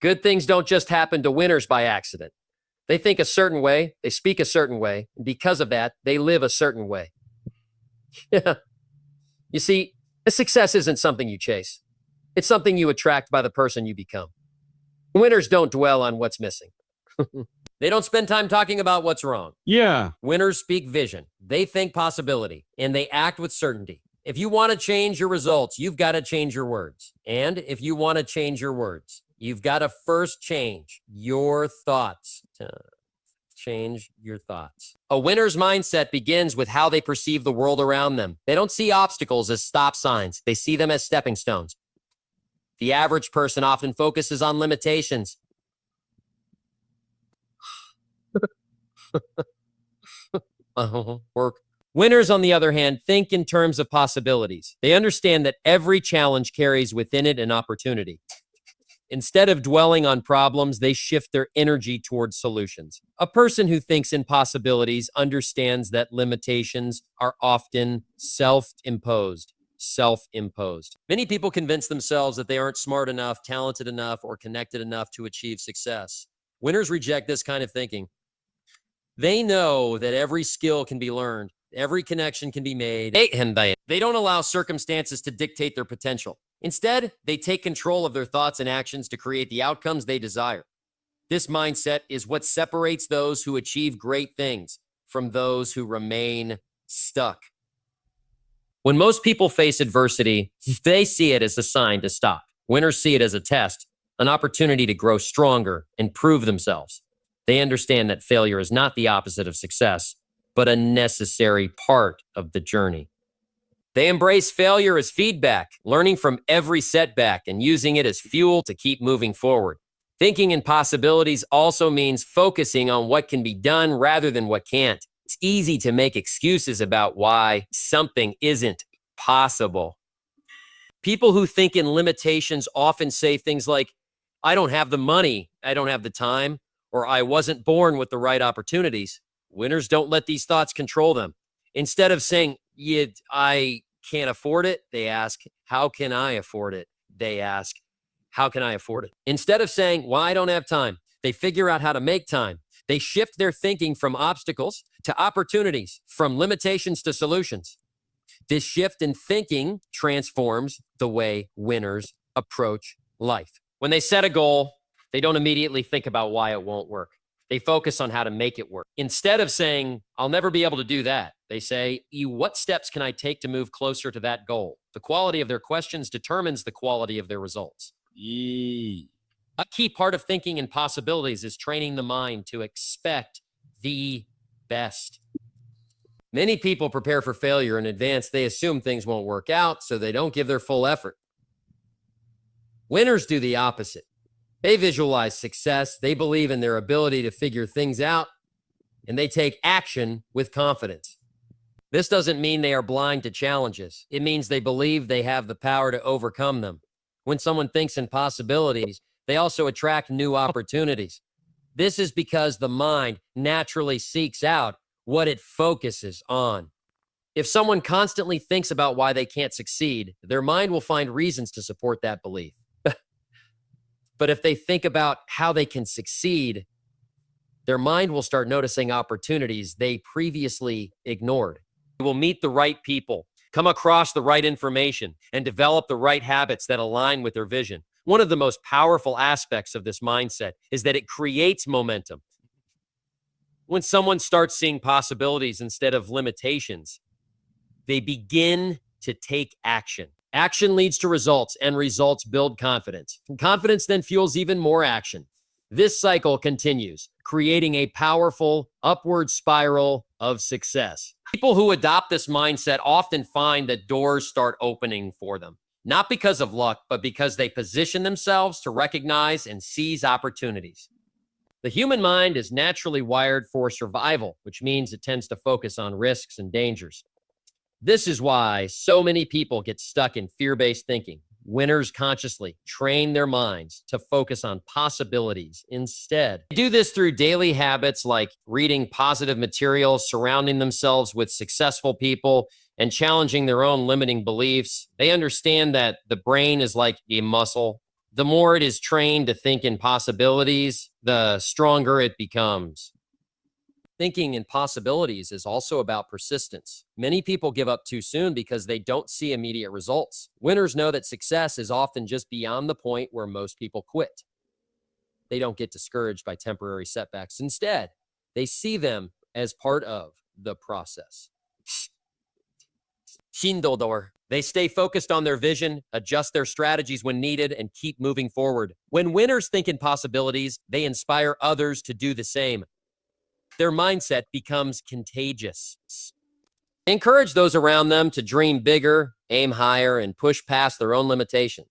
Good things don't just happen to winners by accident. They think a certain way, they speak a certain way, and because of that, they live a certain way. You see, success isn't something you chase. It's something you attract by the person you become. Winners don't dwell on what's missing. They don't spend time talking about what's wrong. Yeah. Winners speak vision. They think possibility, and they act with certainty. If you want to change your results, you've got to change your words. And if you want to change your words, you've got to first change your thoughts. Change your thoughts. A winner's mindset begins with how they perceive the world around them. They don't see obstacles as stop signs. They see them as stepping stones. The average person often focuses on limitations. Work. Winners, on the other hand, think in terms of possibilities. They understand that every challenge carries within it an opportunity. Instead of dwelling on problems, they shift their energy towards solutions. A person who thinks in possibilities understands that limitations are often self-imposed. Many people convince themselves that they aren't smart enough, talented enough, or connected enough to achieve success. Winners reject this kind of thinking. They know that every skill can be learned, every connection can be made, and they don't allow circumstances to dictate their potential. Instead, they take control of their thoughts and actions to create the outcomes they desire. This mindset is what separates those who achieve great things from those who remain stuck. When most people face adversity, they see it as a sign to stop. Winners see it as a test, an opportunity to grow stronger and prove themselves. They understand that failure is not the opposite of success, but a necessary part of the journey. They embrace failure as feedback, learning from every setback and using it as fuel to keep moving forward. Thinking in possibilities also means focusing on what can be done rather than what can't. It's easy to make excuses about why something isn't possible. People who think in limitations often say things like, I don't have the money, I don't have the time, or I wasn't born with the right opportunities. Winners don't let these thoughts control them. Instead of saying, yeah, I can't afford it, they ask, how can I afford it? They ask, how can I afford it? Instead of saying, well, I don't have time, they figure out how to make time. They shift their thinking from obstacles to opportunities, from limitations to solutions. This shift in thinking transforms the way winners approach life. When they set a goal, they don't immediately think about why it won't work. They focus on how to make it work. Instead of saying, I'll never be able to do that, they say, what steps can I take to move closer to that goal? The quality of their questions determines the quality of their results. A key part of thinking in possibilities is training the mind to expect the best. Many people prepare for failure in advance. They assume things won't work out, so they don't give their full effort. Winners do the opposite. They visualize success, they believe in their ability to figure things out, and they take action with confidence. This doesn't mean they are blind to challenges. It means they believe they have the power to overcome them. When someone thinks in possibilities, they also attract new opportunities. This is because the mind naturally seeks out what it focuses on. If someone constantly thinks about why they can't succeed, their mind will find reasons to support that belief. But if they think about how they can succeed, their mind will start noticing opportunities they previously ignored. They will meet the right people, come across the right information, and develop the right habits that align with their vision. One of the most powerful aspects of this mindset is that it creates momentum. When someone starts seeing possibilities instead of limitations, they begin to take action. Action leads to results, and results build confidence. And confidence then fuels even more action. This cycle continues, creating a powerful upward spiral of success. People who adopt this mindset often find that doors start opening for them, not because of luck, but because they position themselves to recognize and seize opportunities. The human mind is naturally wired for survival, which means it tends to focus on risks and dangers. This is why so many people get stuck in fear-based thinking. Winners consciously train their minds to focus on possibilities instead. They do this through daily habits like reading positive material, surrounding themselves with successful people, and challenging their own limiting beliefs. They understand that the brain is like a muscle. The more it is trained to think in possibilities, the stronger it becomes. Thinking in possibilities is also about persistence. Many people give up too soon because they don't see immediate results. Winners know that success is often just beyond the point where most people quit. They don't get discouraged by temporary setbacks. Instead, they see them as part of the process. Shindodor. They stay focused on their vision, adjust their strategies when needed, and keep moving forward. When winners think in possibilities, they inspire others to do the same. Their mindset becomes contagious. Encourage those around them to dream bigger, aim higher, and push past their own limitations.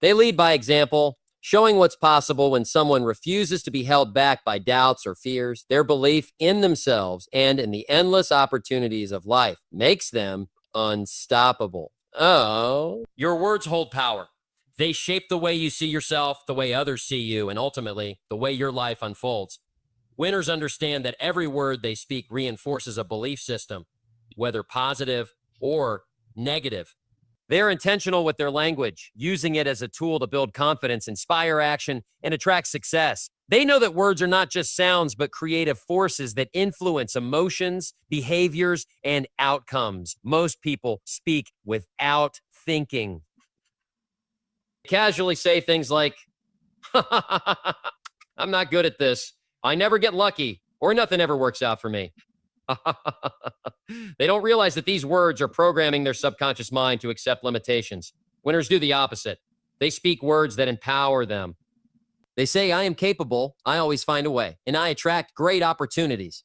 They lead by example, showing what's possible when someone refuses to be held back by doubts or fears. Their belief in themselves and in the endless opportunities of life makes them unstoppable. Oh, your words hold power. They shape the way you see yourself, the way others see you, and ultimately, the way your life unfolds. Winners understand that every word they speak reinforces a belief system, whether positive or negative. They're intentional with their language, using it as a tool to build confidence, inspire action, and attract success. They know that words are not just sounds, but creative forces that influence emotions, behaviors, and outcomes. Most people speak without thinking. Casually say things like, I'm not good at this. I never get lucky, or nothing ever works out for me. They don't realize that these words are programming their subconscious mind to accept limitations. Winners do the opposite. They speak words that empower them. They say, I am capable, I always find a way, and I attract great opportunities.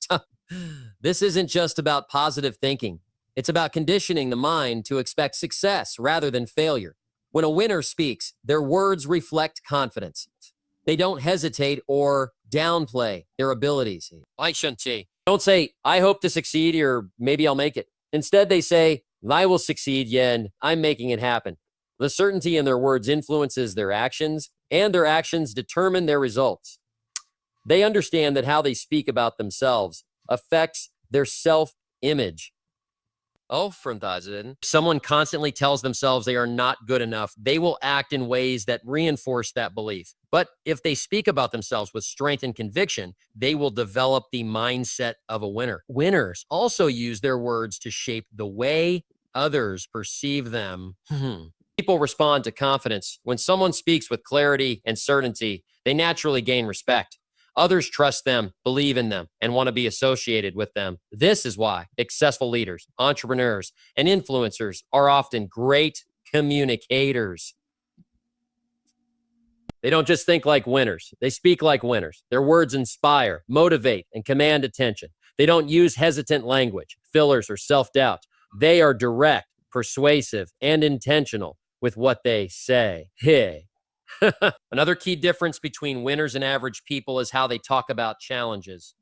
This isn't just about positive thinking. It's about conditioning the mind to expect success rather than failure. When a winner speaks, their words reflect confidence. They don't hesitate or downplay their abilities. Don't say, I hope to succeed or maybe I'll make it. Instead, they say, I will succeed, yeah, and I'm making it happen. The certainty in their words influences their actions, and their actions determine their results. They understand that how they speak about themselves affects their self-image. Oh, fantastic. Someone constantly tells themselves they are not good enough, they will act in ways that reinforce that belief. But if they speak about themselves with strength and conviction, they will develop the mindset of a winner. Winners also use their words to shape the way others perceive them. People respond to confidence. When someone speaks with clarity and certainty, they naturally gain respect. Others trust them, believe in them, and want to be associated with them. This is why successful leaders, entrepreneurs, and influencers are often great communicators. They don't just think like winners. They speak like winners. Their words inspire, motivate, and command attention. They don't use hesitant language, fillers, or self-doubt. They are direct, persuasive, and intentional with what they say. Hey. Another key difference between winners and average people is how they talk about challenges.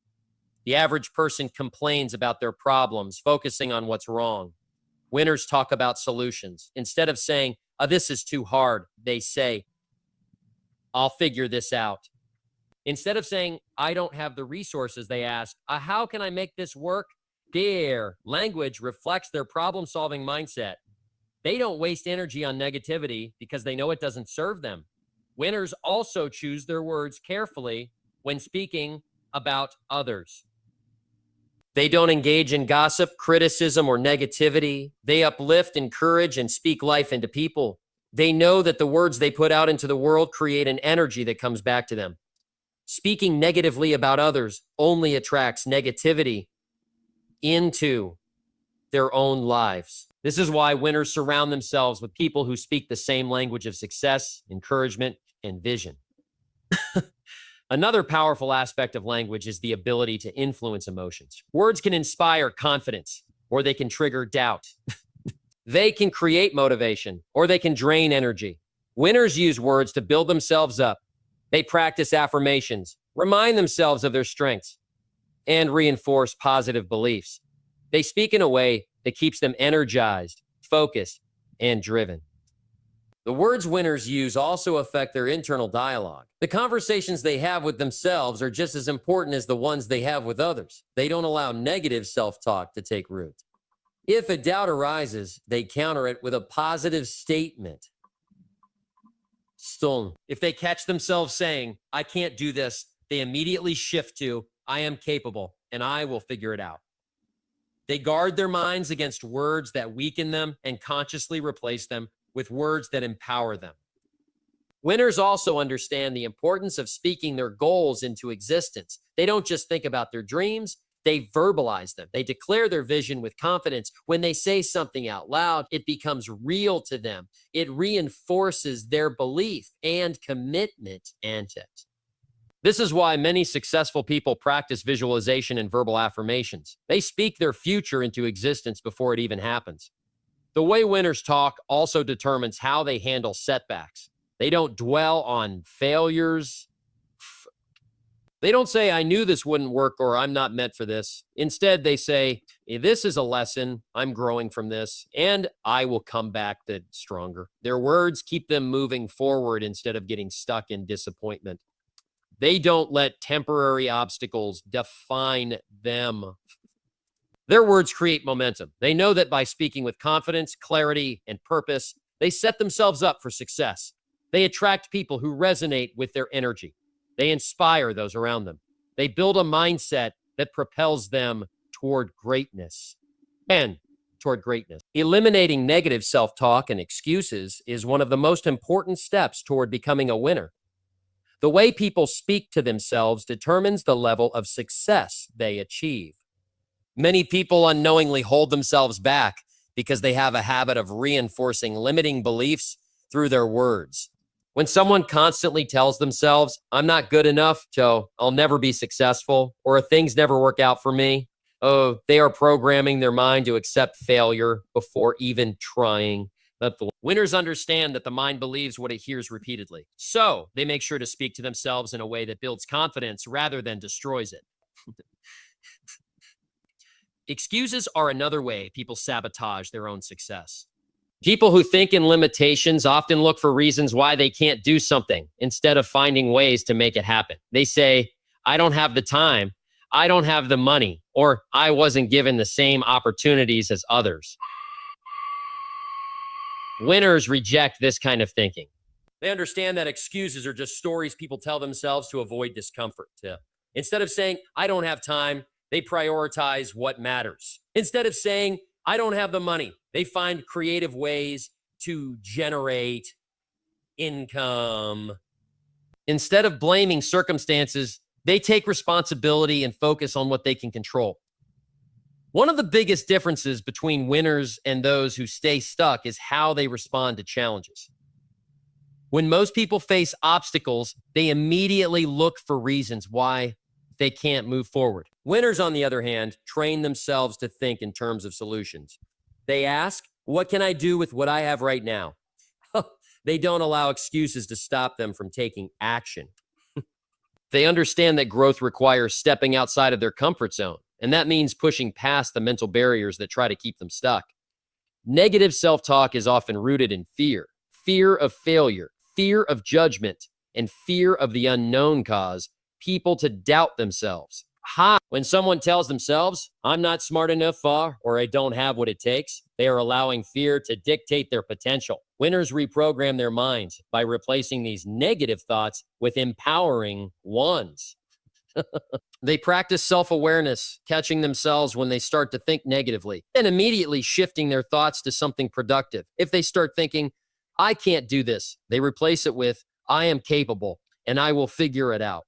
The average person complains about their problems, focusing on what's wrong. Winners talk about solutions. Instead of saying, this is too hard, they say, I'll figure this out. Instead of saying, I don't have the resources, they ask, how can I make this work? Their language reflects their problem-solving mindset. They don't waste energy on negativity because they know it doesn't serve them. Winners also choose their words carefully when speaking about others. They don't engage in gossip, criticism, or negativity. They uplift, encourage, and speak life into people. They know that the words they put out into the world create an energy that comes back to them. Speaking negatively about others only attracts negativity into their own lives. This is why winners surround themselves with people who speak the same language of success, encouragement, and vision. Another powerful aspect of language is the ability to influence emotions. Words can inspire confidence, or they can trigger doubt. They can create motivation, or they can drain energy. Winners use words to build themselves up. They practice affirmations, remind themselves of their strengths, and reinforce positive beliefs. They speak in a way that keeps them energized, focused, and driven. The words winners use also affect their internal dialogue. The conversations they have with themselves are just as important as the ones they have with others. They don't allow negative self-talk to take root. If a doubt arises, they counter it with a positive statement. Stone. If they catch themselves saying, I can't do this, they immediately shift to, I am capable and I will figure it out. They guard their minds against words that weaken them and consciously replace them with words that empower them. Winners also understand the importance of speaking their goals into existence. They don't just think about their dreams, they verbalize them. They declare their vision with confidence. When they say something out loud, it becomes real to them. It reinforces their belief and commitment in it. This is why many successful people practice visualization and verbal affirmations. They speak their future into existence before it even happens. The way winners talk also determines how they handle setbacks. They don't dwell on failures. They don't say, I knew this wouldn't work or I'm not meant for this. Instead, they say, this is a lesson. I'm growing from this and I will come back stronger. Their words keep them moving forward instead of getting stuck in disappointment. They don't let temporary obstacles define them. Their words create momentum. They know that by speaking with confidence, clarity, and purpose, they set themselves up for success. They attract people who resonate with their energy. They inspire those around them. They build a mindset that propels them toward greatness. Eliminating negative self-talk and excuses is one of the most important steps toward becoming a winner. The way people speak to themselves determines the level of success they achieve. Many people unknowingly hold themselves back because they have a habit of reinforcing limiting beliefs through their words. When someone constantly tells themselves, I'm not good enough, so I'll never be successful, or things never work out for me, they are programming their mind to accept failure before even trying. Winners understand that the mind believes what it hears repeatedly. So they make sure to speak to themselves in a way that builds confidence rather than destroys it. Excuses are another way people sabotage their own success. People who think in limitations often look for reasons why they can't do something instead of finding ways to make it happen. They say, I don't have the time, I don't have the money, or I wasn't given the same opportunities as others. Winners reject this kind of thinking. They understand that excuses are just stories people tell themselves to avoid discomfort. Instead of saying, I don't have time, they prioritize what matters. Instead of saying, I don't have the money, they find creative ways to generate income. Instead of blaming circumstances, they take responsibility and focus on what they can control. One of the biggest differences between winners and those who stay stuck is how they respond to challenges. When most people face obstacles, they immediately look for reasons why they can't move forward. Winners, on the other hand, train themselves to think in terms of solutions. They ask, what can I do with what I have right now? They don't allow excuses to stop them from taking action. They understand that growth requires stepping outside of their comfort zone, and that means pushing past the mental barriers that try to keep them stuck. Negative self-talk is often rooted in fear. Fear of failure, fear of judgment, and fear of the unknown cause people to doubt themselves. When someone tells themselves, I'm not smart enough for, or I don't have what it takes, they are allowing fear to dictate their potential. Winners reprogram their minds by replacing these negative thoughts with empowering ones. They practice self-awareness, catching themselves when they start to think negatively, and immediately shifting their thoughts to something productive. If they start thinking, I can't do this, they replace it with, I am capable, and I will figure it out.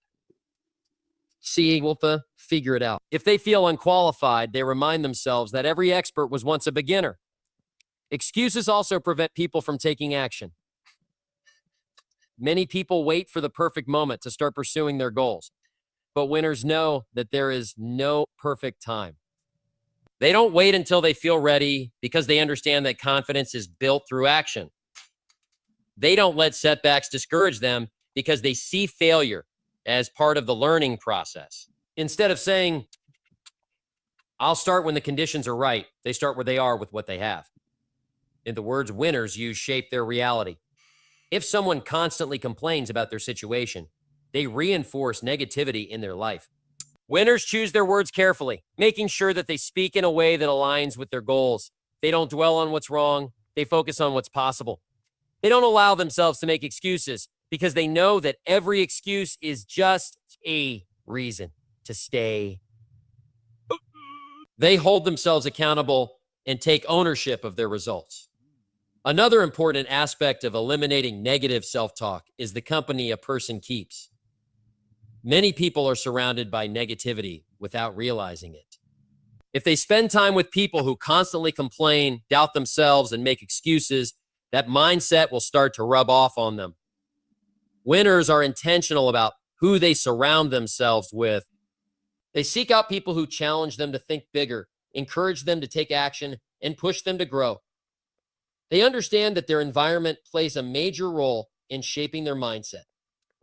Figure it out. If they feel unqualified, they remind themselves that every expert was once a beginner. Excuses also prevent people from taking action. Many people wait for the perfect moment to start pursuing their goals, but winners know that there is no perfect time. They don't wait until they feel ready because they understand that confidence is built through action. They don't let setbacks discourage them because they see failure as part of the learning process. Instead of saying, I'll start when the conditions are right, they start where they are with what they have. In the words winners use, shape their reality. If someone constantly complains about their situation, they reinforce negativity in their life. Winners choose their words carefully, making sure that they speak in a way that aligns with their goals. They don't dwell on what's wrong, they focus on what's possible. They don't allow themselves to make excuses because they know that every excuse is just a reason to stay. They hold themselves accountable and take ownership of their results. Another important aspect of eliminating negative self-talk is the company a person keeps. Many people are surrounded by negativity without realizing it. If they spend time with people who constantly complain, doubt themselves, and make excuses, that mindset will start to rub off on them. Winners are intentional about who they surround themselves with. They seek out people who challenge them to think bigger, encourage them to take action, and push them to grow. They understand that their environment plays a major role in shaping their mindset,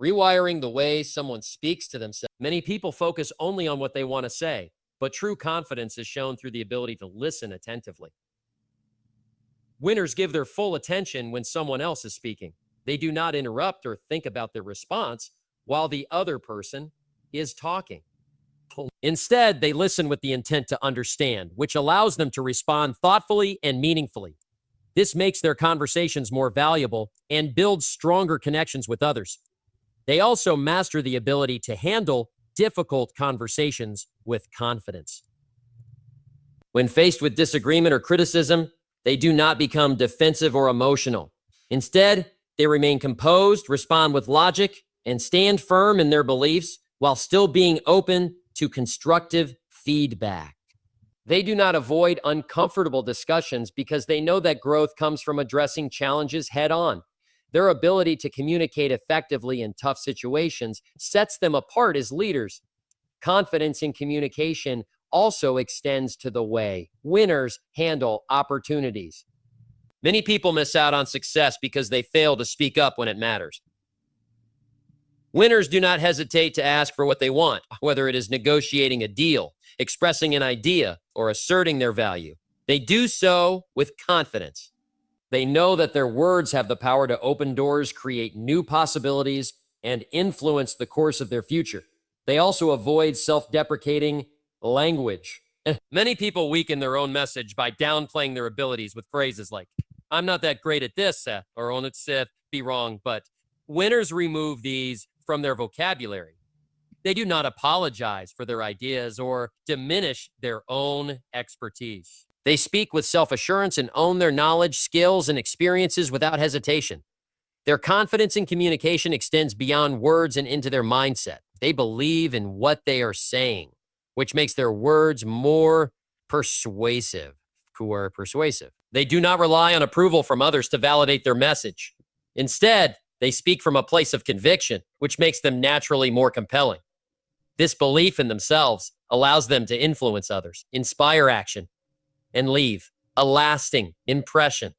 rewiring the way someone speaks to themselves. Many people focus only on what they want to say, but true confidence is shown through the ability to listen attentively. Winners give their full attention when someone else is speaking. They do not interrupt or think about their response while the other person is talking. Instead, they listen with the intent to understand, which allows them to respond thoughtfully and meaningfully. This makes their conversations more valuable and builds stronger connections with others. They also master the ability to handle difficult conversations with confidence. When faced with disagreement or criticism, they do not become defensive or emotional. Instead, they remain composed, respond with logic, and stand firm in their beliefs while still being open to constructive feedback. They do not avoid uncomfortable discussions because they know that growth comes from addressing challenges head on. Their ability to communicate effectively in tough situations sets them apart as leaders. Confidence in communication also extends to the way winners handle opportunities. Many people miss out on success because they fail to speak up when it matters. Winners do not hesitate to ask for what they want, whether it is negotiating a deal, expressing an idea, or asserting their value. They do so with confidence. They know that their words have the power to open doors, create new possibilities, and influence the course of their future. They also avoid self-deprecating language. Many people weaken their own message by downplaying their abilities with phrases like, I'm not that great at this, or on it's be wrong, but winners remove these from their vocabulary. They do not apologize for their ideas or diminish their own expertise. They speak with self-assurance and own their knowledge, skills, and experiences without hesitation. Their confidence in communication extends beyond words and into their mindset. They believe in what they are saying, which makes their words more persuasive. They do not rely on approval from others to validate their message. Instead, they speak from a place of conviction, which makes them naturally more compelling. This belief in themselves allows them to influence others, inspire action, and leave a lasting impression.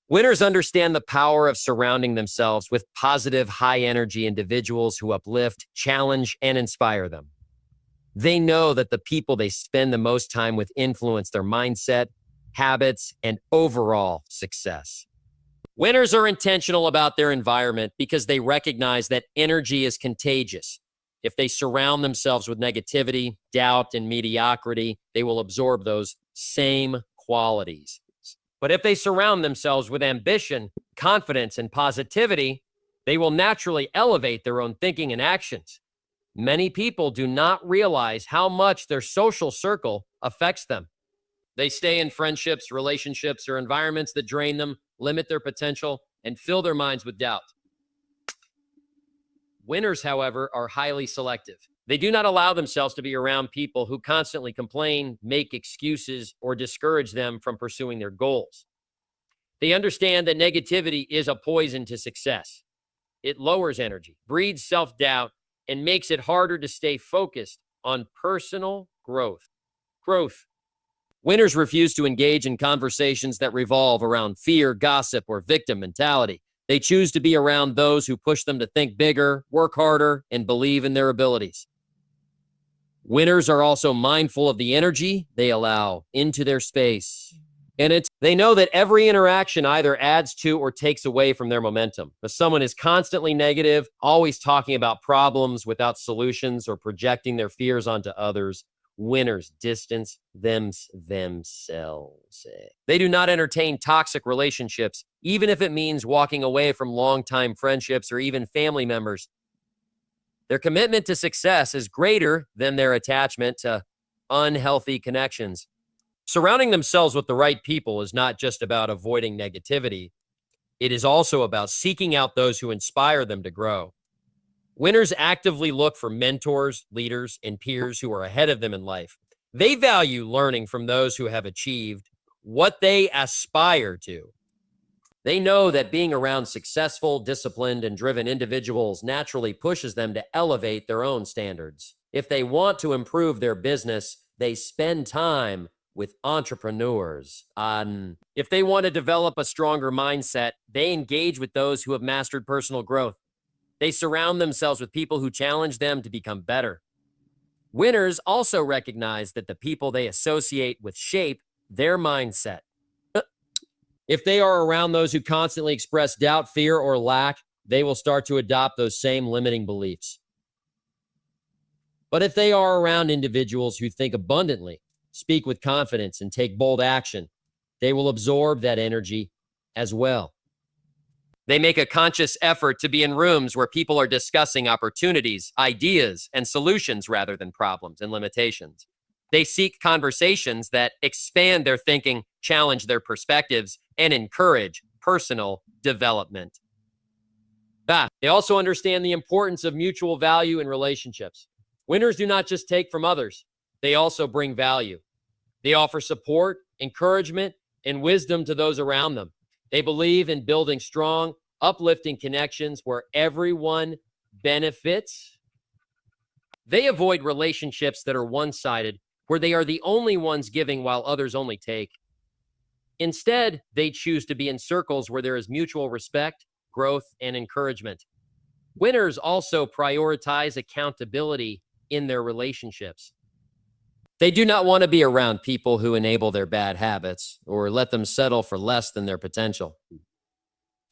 Winners understand the power of surrounding themselves with positive, high-energy individuals who uplift, challenge, and inspire them. They know that the people they spend the most time with influence their mindset, habits, and overall success. Winners are intentional about their environment because they recognize that energy is contagious. If they surround themselves with negativity, doubt, and mediocrity, they will absorb those same qualities. But if they surround themselves with ambition, confidence, and positivity, they will naturally elevate their own thinking and actions. Many people do not realize how much their social circle affects them. They stay in friendships, relationships, or environments that drain them, limit their potential, and fill their minds with doubt. Winners, however, are highly selective. They do not allow themselves to be around people who constantly complain, make excuses, or discourage them from pursuing their goals. They understand that negativity is a poison to success. It lowers energy, breeds self-doubt, and makes it harder to stay focused on personal growth. Winners refuse to engage in conversations that revolve around fear, gossip, or victim mentality. They choose to be around those who push them to think bigger, work harder, and believe in their abilities. Winners are also mindful of the energy they allow into their space. And they know that every interaction either adds to or takes away from their momentum. If someone is constantly negative, always talking about problems without solutions, or projecting their fears onto others, Winners distance themselves. They do not entertain toxic relationships, even if it means walking away from longtime friendships or even family members. Their commitment to success is greater than their attachment to unhealthy connections. Surrounding themselves with the right people is not just about avoiding negativity. It is also about seeking out those who inspire them to grow. Winners actively look for mentors, leaders, and peers who are ahead of them in life. They value learning from those who have achieved what they aspire to. They know that being around successful, disciplined, and driven individuals naturally pushes them to elevate their own standards. If they want to improve their business, they spend time with entrepreneurs. If they want to develop a stronger mindset, they engage with those who have mastered personal growth. They surround themselves with people who challenge them to become better. Winners also recognize that the people they associate with shape their mindset. If they are around those who constantly express doubt, fear, or lack, they will start to adopt those same limiting beliefs. But if they are around individuals who think abundantly, speak with confidence, and take bold action, they will absorb that energy as well. They make a conscious effort to be in rooms where people are discussing opportunities, ideas, and solutions rather than problems and limitations. They seek conversations that expand their thinking, challenge their perspectives, and encourage personal development. They also understand the importance of mutual value in relationships. Winners do not just take from others, they also bring value. They offer support, encouragement, and wisdom to those around them. They believe in building strong, uplifting connections where everyone benefits. They avoid relationships that are one-sided, where they are the only ones giving while others only take. Instead, they choose to be in circles where there is mutual respect, growth, and encouragement. Winners also prioritize accountability in their relationships. They do not want to be around people who enable their bad habits or let them settle for less than their potential.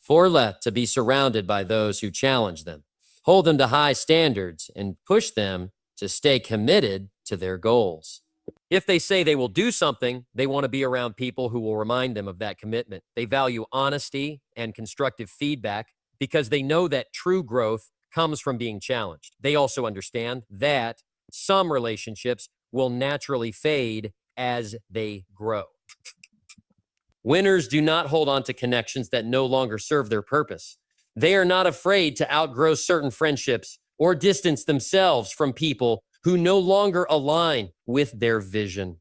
To be surrounded by those who challenge them, hold them to high standards, and push them to stay committed to their goals. If they say they will do something, they want to be around people who will remind them of that commitment. They value honesty and constructive feedback because they know that true growth comes from being challenged. They also understand that some relationships will naturally fade as they grow. Winners do not hold on to connections that no longer serve their purpose. They are not afraid to outgrow certain friendships or distance themselves from people who no longer align with their vision.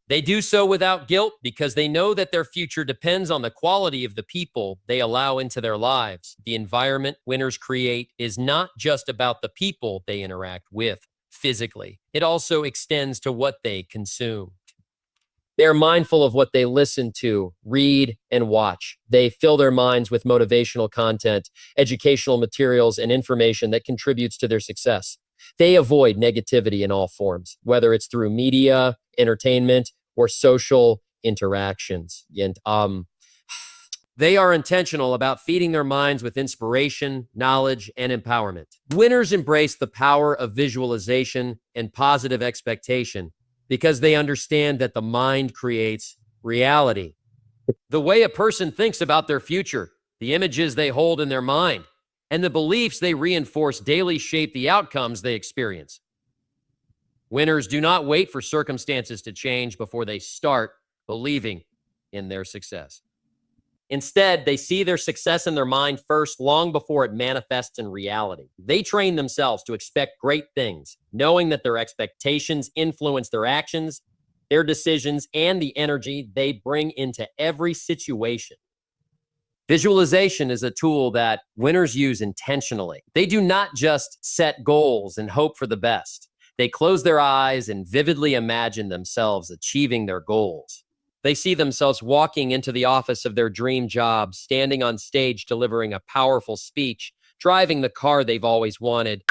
They do so without guilt because they know that their future depends on the quality of the people they allow into their lives. The environment winners create is not just about the people they interact with physically. It also extends to what they consume. They are mindful of what they listen to, read, and watch. They fill their minds with motivational content, educational materials, and information that contributes to their success. They avoid negativity in all forms, whether it's through media, entertainment, or social interactions. They are intentional about feeding their minds with inspiration, knowledge, and empowerment. Winners embrace the power of visualization and positive expectation because they understand that the mind creates reality. The way a person thinks about their future, the images they hold in their mind, and the beliefs they reinforce daily shape the outcomes they experience. Winners do not wait for circumstances to change before they start believing in their success. Instead, they see their success in their mind first, long before it manifests in reality. They train themselves to expect great things, knowing that their expectations influence their actions, their decisions, and the energy they bring into every situation. Visualization is a tool that winners use intentionally. They do not just set goals and hope for the best. They close their eyes and vividly imagine themselves achieving their goals. They see themselves walking into the office of their dream job, standing on stage delivering a powerful speech, driving the car they've always wanted,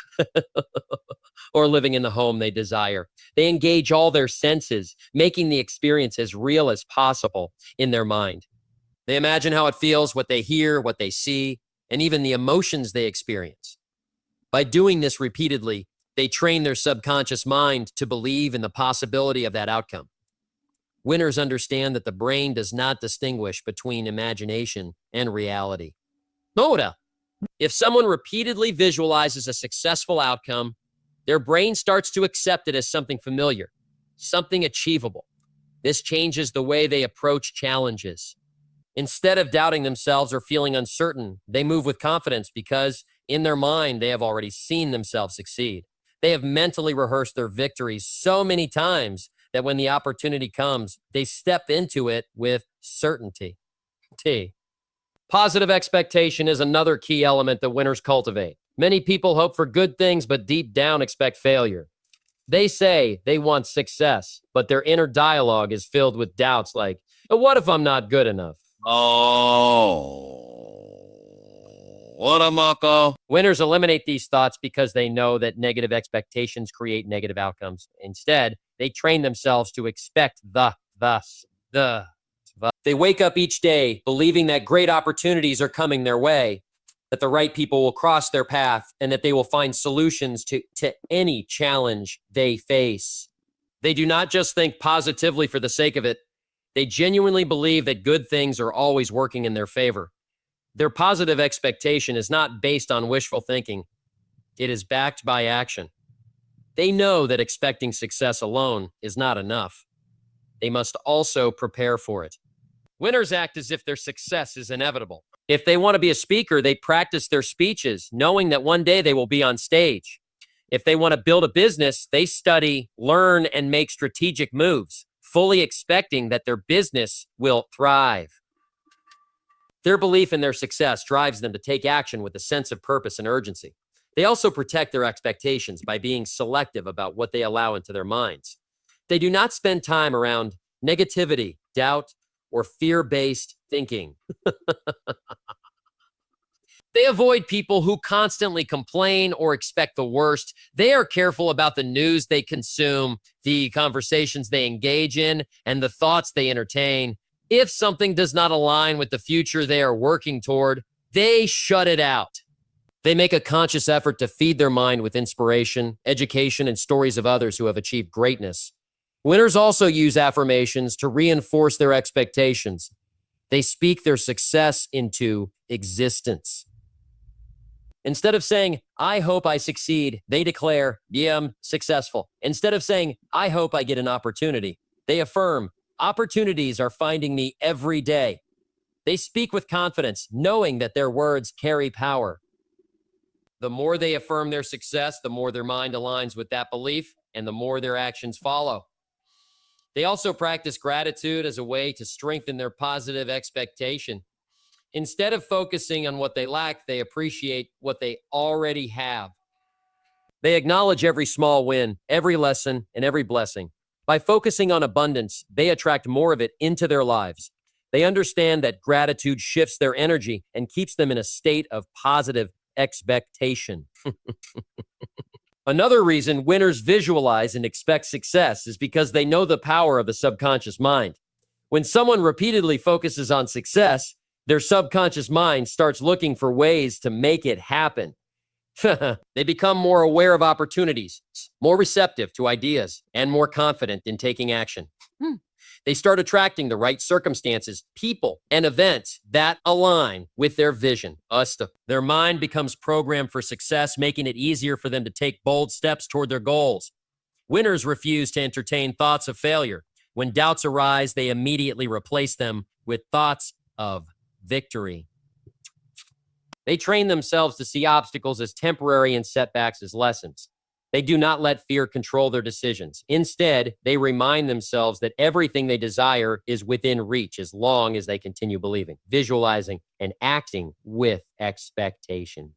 or living in the home they desire. They engage all their senses, making the experience as real as possible in their mind. They imagine how it feels, what they hear, what they see, and even the emotions they experience. By doing this repeatedly, They train their subconscious mind to believe in the possibility of that outcome. Winners understand that the brain does not distinguish between imagination and reality. Noda, if someone repeatedly visualizes a successful outcome, their brain starts to accept it as something familiar, something achievable. This changes the way they approach challenges. Instead of doubting themselves or feeling uncertain, they move with confidence because in their mind, they have already seen themselves succeed. They have mentally rehearsed their victories so many times that when the opportunity comes, they step into it with certainty. Positive expectation is another key element that winners cultivate. Many people hope for good things, but deep down expect failure. They say they want success, but their inner dialogue is filled with doubts like, what if I'm not good enough? Oh, what a mucko. Winners eliminate these thoughts because they know that negative expectations create negative outcomes. Instead, they train themselves to expect the. They wake up each day believing that great opportunities are coming their way, that the right people will cross their path, and that they will find solutions to any challenge they face. They do not just think positively for the sake of it. They genuinely believe that good things are always working in their favor. Their positive expectation is not based on wishful thinking. It is backed by action. They know that expecting success alone is not enough. They must also prepare for it. Winners act as if their success is inevitable. If they want to be a speaker, they practice their speeches, knowing that one day they will be on stage. If they want to build a business, they study, learn, and make strategic moves, fully expecting that their business will thrive. Their belief in their success drives them to take action with a sense of purpose and urgency. They also protect their expectations by being selective about what they allow into their minds. They do not spend time around negativity, doubt, or fear-based thinking. They avoid people who constantly complain or expect the worst. They are careful about the news they consume, the conversations they engage in, and the thoughts they entertain. If something does not align with the future they are working toward, they shut it out. They make a conscious effort to feed their mind with inspiration, education, and stories of others who have achieved greatness. Winners also use affirmations to reinforce their expectations. They speak their success into existence. Instead of saying, I hope I succeed, they declare, yeah, I'm successful. Instead of saying, I hope I get an opportunity, they affirm, opportunities are finding me every day. They speak with confidence, knowing that their words carry power. The more they affirm their success, the more their mind aligns with that belief, and the more their actions follow. They also practice gratitude as a way to strengthen their positive expectation. Instead of focusing on what they lack, they appreciate what they already have. They acknowledge every small win, every lesson, and every blessing. By focusing on abundance, they attract more of it into their lives. They understand that gratitude shifts their energy and keeps them in a state of positive expectation. Another reason winners visualize and expect success is because they know the power of the subconscious mind. When someone repeatedly focuses on success, their subconscious mind starts looking for ways to make it happen. They become more aware of opportunities, more receptive to ideas, and more confident in taking action. They start attracting the right circumstances, people, and events that align with their vision. Their mind becomes programmed for success, making it easier for them to take bold steps toward their goals. Winners refuse to entertain thoughts of failure. When doubts arise, they immediately replace them with thoughts of victory. They train themselves to see obstacles as temporary and setbacks as lessons. They do not let fear control their decisions. Instead, they remind themselves that everything they desire is within reach as long as they continue believing, visualizing, and acting with expectation.